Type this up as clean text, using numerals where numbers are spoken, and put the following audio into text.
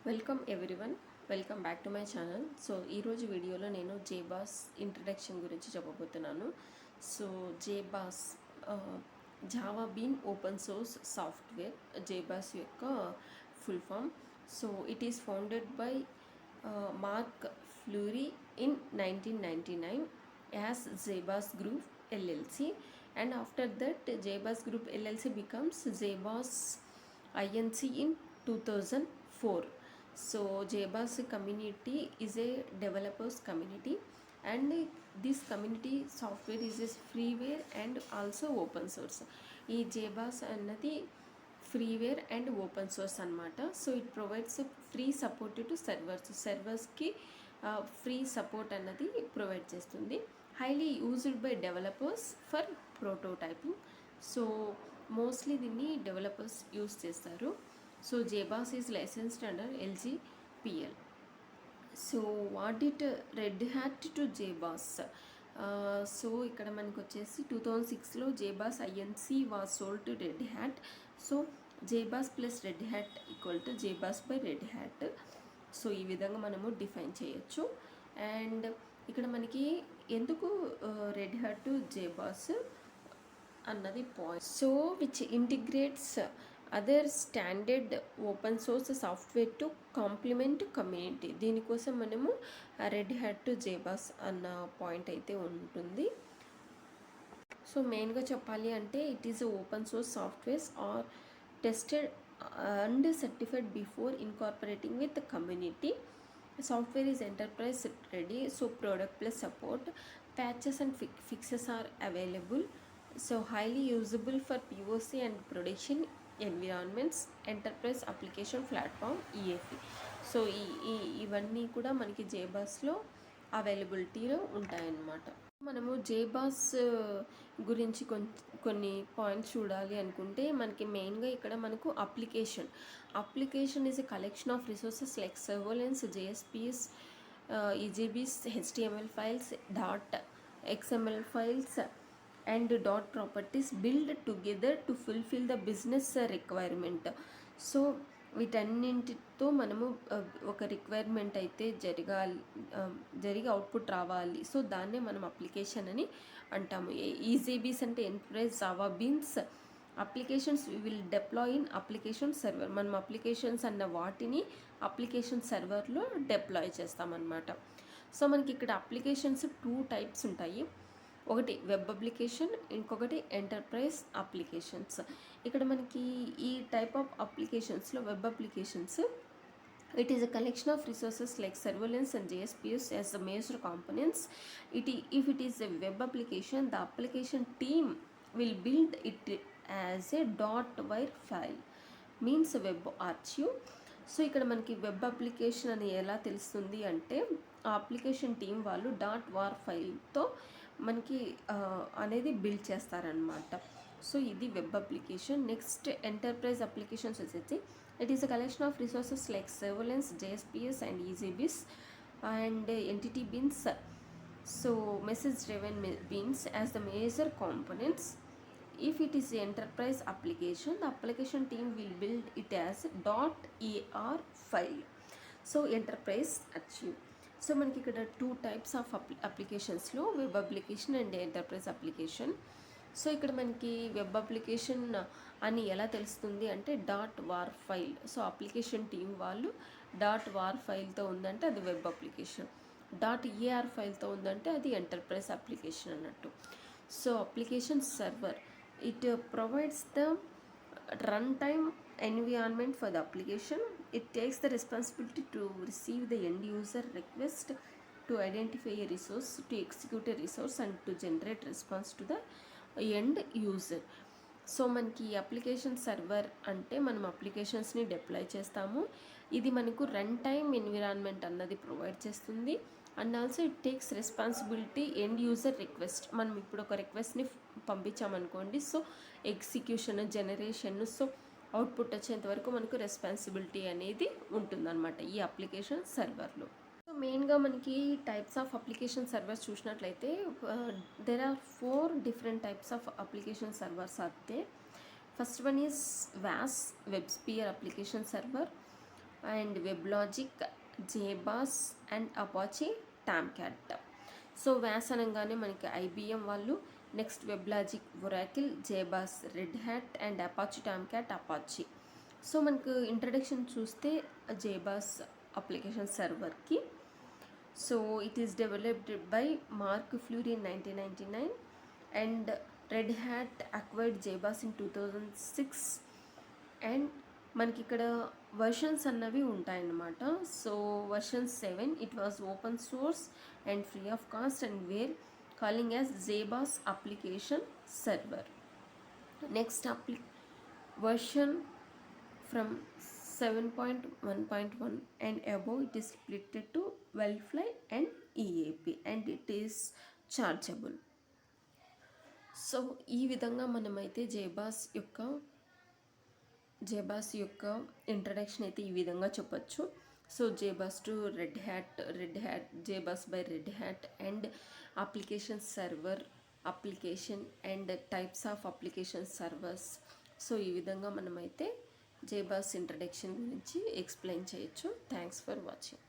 Welcome everyone, welcome back to my channel. So ఈరోజు వీడియోలో నేను జేబాస్ ఇంట్రడక్షన్ గురించి చెప్పబోతున్నాను. So JBoss Java bean open source software. JBoss యొక్క full form. So it is founded by Marc Fleury in 1999 as Jboss Group LLC, and after that Jboss Group LLC becomes Jboss Inc. in 2004. So Jboss community is a developers community, and this community software is a freeware and also open source. ఈ Jboss అన్నది freeware and open source అనమాట. So it provides free support to సర్వర్స్కి free support అన్నది provide చేస్తుంది. Highly used by developers for prototyping. So mostly దీన్ని developers use చేస్తారు. So JBoss is licensed under LGPL. So what it Red Hat to JBoss. So ఇక్కడ మనకు వచ్చేసి 2006లో JBoss INC was sold to Red Hat. So JBoss plus Red Hat equal to JBoss by Red Hat. So ఈ విధంగా మనము define చేయొచ్చు. And ఇక్కడ మనకి ఎందుకు రెడ్ హ్యాట్ టు జేబాస్ అన్నది point. So which integrates other standard open source software to complement community. దీనికోసం మనము రెడ్ హ్యాట్ టు జేబాస్ అన్న పాయింట్ అయితే ఉంటుంది. సో మెయిన్గా చెప్పాలి అంటే it is open source softwares are tested and certified before incorporating with community. Software is enterprise ready, so product plus support, patches and fixes are available. So highly usable for POC and production environments, enterprise application platform EAP. So ఇవన్నీ కూడా మనకి జేబాస్లో అవైలబిలిటీలో ఉంటాయన్నమాట. మనము జేబాస్ గురించి కొన్ని points చూడాలి అనుకుంటే మనకి మెయిన్గా ఇక్కడ మనకు application is a collection of resources like servlets, JSPs, EJBs, HTML files, .xml files and properties build together to fulfil the business requirement. So వీటన్నింటితో మనము ఒక రిక్వైర్మెంట్ అయితే జరిగి అవుట్పుట్ రావాలి. సో దాన్నే మనం అప్లికేషన్ అని అంటాము. EJBs అంటే enterprise Java beans applications will deploy in application server. మనం అప్లికేషన్స్ అన్న వాటిని అప్లికేషన్ సర్వర్లో డిప్లాయ్ చేస్తామన్నమాట. సో మనకి ఇక్కడ అప్లికేషన్స్ 2 టైప్స్ ఉంటాయి. ఒకటి వెబ్ అప్లికేషన్, ఇంకొకటి ఎంటర్ప్రైజ్ అప్లికేషన్స్. ఇక్కడ మనకి ఈ టైప్ ఆఫ్ అప్లికేషన్స్లో web applications it is a collection of resources like servlets and JSPs as the major components. If it is a web application, the application team will build it as a .vir file, means a web archive. So ఇక్కడ మనకి web application అని ఎలా తెలుస్తుంది అంటే ఆ application team వాళ్ళు .var ఫైల్తో మనకి అనేది బిల్డ్ చేస్తారనమాట. సో ఇది web application. Next enterprise applications వచ్చేసి it is a collection of resources like servlets, JSPs and EJBs and entity beans. So message driven beans as the major components. If it is an enterprise application, the application team will build it as .ar file. So enterprise achieve. So మనకి ఇక్కడ 2 types of అప్లికేషన్స్లో web application and enterprise application. So ఇక్కడ మనకి web application అని ఎలా తెలుస్తుంది అంటే .var file. So application team వాళ్ళు .var ఫైల్తో ఉందంటే అది వెబ్ అప్లికేషన్, .ar ఫైల్తో ఉందంటే అది ఎంటర్ప్రైజ్ అప్లికేషన్ అన్నట్టు. So application server it provides the runtime environment for the application. It takes the responsibility to receive the end user request, to identify a resource, to execute a resource and to generate response to the end user. So మనకి application server అంటే మనం అప్లికేషన్స్ని deploy చేస్తాము. ఇది మనకు run time environment అన్నది provide చేస్తుంది. And also it takes responsibility end user request. మనం ఇప్పుడు ఒక రిక్వెస్ట్ని పంపించామనుకోండి, so execution, generation, so output వచ్చేంత వరకు మనకు రెస్పాన్సిబిలిటీ అనేది ఉంటుందన్నమాట ఈ అప్లికేషన్ సర్వర్లో. సో మెయిన్గా మనకి టైప్స్ ఆఫ్ అప్లికేషన్ సర్వర్స్ చూసినట్లయితే there are 4 different types of application servers are there. First one is WAS, WebSphere application server. And WebLogic, JBoss and Apache Tomcat. So వ్యాస్ అనగానే మనకి IBM వాళ్ళు, next WebLogic, Oracle, JBoss, Red Hat and Apache Tomcat, Apache. So మనకు introduction చూస్తే JBoss application సర్వర్కి. So it is developed by Marc Fleury in 1999 and Red Hat acquired జేబాస్ in 2006. And మనకి ఇక్కడ versions అన్నవి ఉంటాయన్నమాట. So version 7 it was open source and free of cost and where calling as JBoss application server. Next version from 7.1.1 and above, it is split to Wildfly and EAP and it is chargeable. So ఈ విధంగా మనమైతే జేబాస్ యొక్క introduction అయితే ఈ విధంగా చెప్పొచ్చు. So జేబాస్ to Red hat, జేబాస్ by Red Hat and application server, application and types of application servers. So ఈ విధంగా మనమైతే జేబాస్ ఇంట్రడక్షన్ గురించి ఎక్స్ప్లెయిన్ చేయొచ్చు. Thanks for watching.